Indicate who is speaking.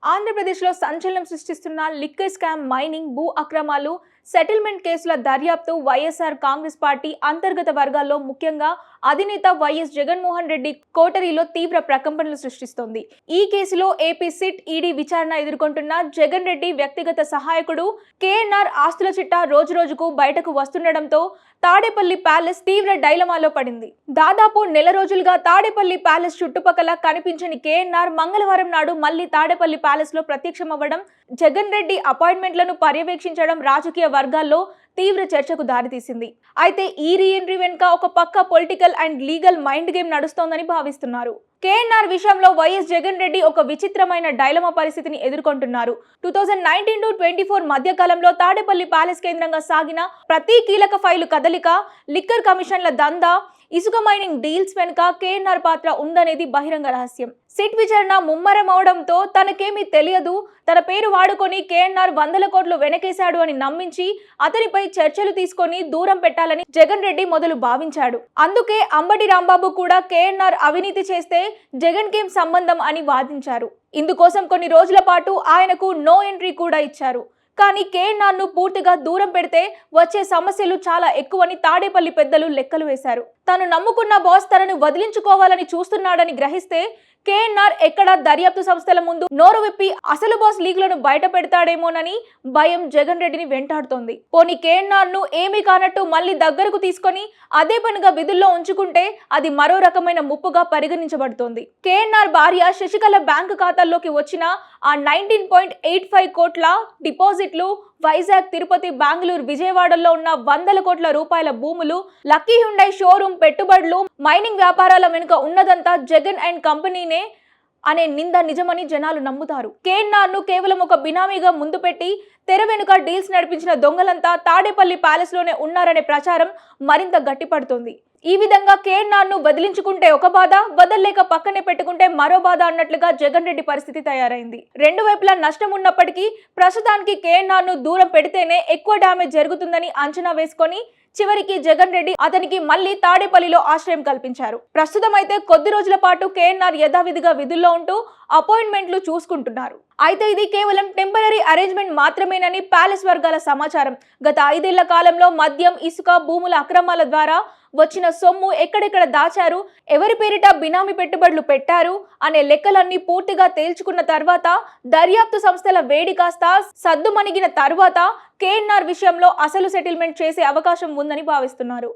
Speaker 1: ఆంధ్రప్రదేశ్లో సంచలనం సృష్టిస్తున్న liquor scam, mining, భూ అక్రమాలు, సెటిల్మెంట్ కేసుల దర్యాప్తు వైఎస్ఆర్ కాంగ్రెస్ పార్టీ అంతర్గత వర్గాల్లో ముఖ్యంగా అధినేత వైఎస్ జగన్మోహన్ రెడ్డి కోటరీలో తీవ్ర ప్రకంపనలు సృష్టిస్తోంది. ఈ కేసులో ఏపీ సిట్, ఈడీ విచారణ ఎదుర్కొంటున్న జగన్ రెడ్డి వ్యక్తిగత సహాయకుడు కేఎన్ఆర్ ఆస్తుల చిట్టా రోజురోజుకు బయటకు వస్తుండటంతో తాడేపల్లి ప్యాలెస్ తీవ్ర డైలమాలో పడింది. దాదాపు నెల రోజులుగా తాడేపల్లి ప్యాలెస్ చుట్టుపక్కల కనిపించని కేఎన్ఆర్ మంగళవారం నాడు మళ్లీ తాడేపల్లి ప్యాలెస్ లో ప్రత్యక్షమవ్వడం, జగన్ రెడ్డి అపాయింట్మెంట్లను పర్యవేక్షించడం రాజకీయ వర్గాల్లో తీవ్ర చర్చకు దారితీసింది. అయితే ఈ రీఎంట్రీ వెనుక ఒక పక్క political and legal mind game నడుస్తోందని భావిస్తున్నారు. కేఎన్ఆర్ విషయంలో వైఎస్ జగన్ రెడ్డి ఒక విచిత్రమైన డైలమా పరిస్థితిని ఎదుర్కొంటున్నారు. 2019 to 24 మధ్య కాలంలో తాడేపల్లి ప్యాలెస్ కేంద్రంగా సాగిన ప్రతి కీలక ఫైలు కదలిక, లిక్కర్ కమిషన్ల దందా, ఇసుక మైనింగ్ డీల్స్ వెనుక కేఎన్ఆర్ పాత్ర ఉందనేది బహిరంగ రహస్యం. సిట్ విచారణ ముమ్మరం అవడంతో తనకేమీ తెలియదు, తన పేరు వాడుకొని కేఎన్ఆర్ వందల కోట్లు వెనకేశాడు అని నమ్మించి అతనిపై చర్చలు తీసుకొని దూరం పెట్టాలని జగన్ రెడ్డి మొదలు భావించాడు. అందుకే అంబటి రాంబాబు కూడా కేఎన్ఆర్ అవినీతి చేస్తే జగన్ కేం సంబంధం అని వాదించారు. ఇందుకోసం కొన్ని రోజుల పాటు ఆయనకు నో ఎంట్రీ కూడా ఇచ్చారు. కానీ కేఎన్ఆర్ ను పూర్తిగా దూరం పెడితే వచ్చే సమస్యలు చాలా ఎక్కువని తాడేపల్లి పెద్దలు లెక్కలు వేశారు. తాను నమ్ముకున్న బాస్ తనను వదిలించుకోవాలని చూస్తున్నాడని గ్రహిస్తే కేఎన్ఆర్ ఎక్కడ దర్యాప్తు సంస్థల ముందు నోరు విప్పి అసలు బాస్ లీగ్లను బయట పెడతాడేమోనని భయం జగన్ రెడ్డిని వెంటాడుతోంది. పోనీ కేఎన్ఆర్ ను ఏమీ కానట్టు మళ్ళీ దగ్గరకు తీసుకొని అదే పనిగా విధుల్లో ఉంచుకుంటే అది మరో రకమైన ముప్పుగా పరిగణించబడుతోంది. కేఎన్ఆర్ భార్య శశికళ బ్యాంకు ఖాతాల్లోకి వచ్చిన ఆ 19.85 కోట్ల డిపాజిట్లు, వైజాగ్, తిరుపతి, బెంగళూరు, విజయవాడలో ఉన్న వందల కోట్ల రూపాయల భూములు, లక్కీ హ్యుండై షోరూమ్ పెట్టుబడులు, మైనింగ్ వ్యాపారాల వెనుక ఉన్నదంతా జగన్ అండ్ కంపెనీనే అనే నింద నిజమని జనాలు నమ్ముతారు. కేఎన్ఆర్ ను కేవలం ఒక బినామీగా ముందు పెట్టి తెర వెనుక డీల్స్ నడిపించిన దొంగలంతా తాడేపల్లి ప్యాలెస్ లోనే ఉన్నారనే ప్రచారం మరింత గట్టిపడుతోంది. ఈ విధంగా కేఎన్ఆర్ ను వదిలించుకుంటే ఒక బాధ, వదల్లేక పక్కనే పెట్టుకుంటే మరో బాధ అన్నట్లుగా జగన్ రెడ్డి పరిస్థితి తయారైంది. రెండు వైపులా నష్టం ఉన్నప్పటికీ ప్రస్తుతానికి కేఎన్ఆర్ ను దూరం పెడితేనే ఎక్కువ డ్యామేజ్ జరుగుతుందని అంచనా వేసుకొని చివరికి జగన్ రెడ్డి అతనికి మళ్లీ తాడేపల్లిలో ఆశ్రయం కల్పించారు. ప్రస్తుతం అయితే కొద్ది రోజుల పాటు కేఎన్ఆర్ యథావిధిగా విధుల్లో ఉంటూ అపాయింట్మెంట్లు చూసుకుంటున్నారు. అయితే ఇది కేవలం టెంపరరీ అరేంజ్మెంట్ మాత్రమేనని ప్యాలెస్ వర్గాల సమాచారం. గత 5 ఏళ్ల కాలంలో మద్యం, ఇసుక, భూముల అక్రమాల ద్వారా వచ్చిన సొమ్ము ఎక్కడెక్కడ దాచారు, ఎవరి పేరిట బినామీ పెట్టుబడులు పెట్టారు అనే లెక్కలన్నీ పూర్తిగా తేల్చుకున్న తర్వాత, దర్యాప్తు సంస్థల వేడి కాస్త సద్దుమణిగిన తర్వాత కేఎన్ఆర్ విషయంలో అసలు సెటిల్మెంట్ చేసే అవకాశం ఉందని భావిస్తున్నారు.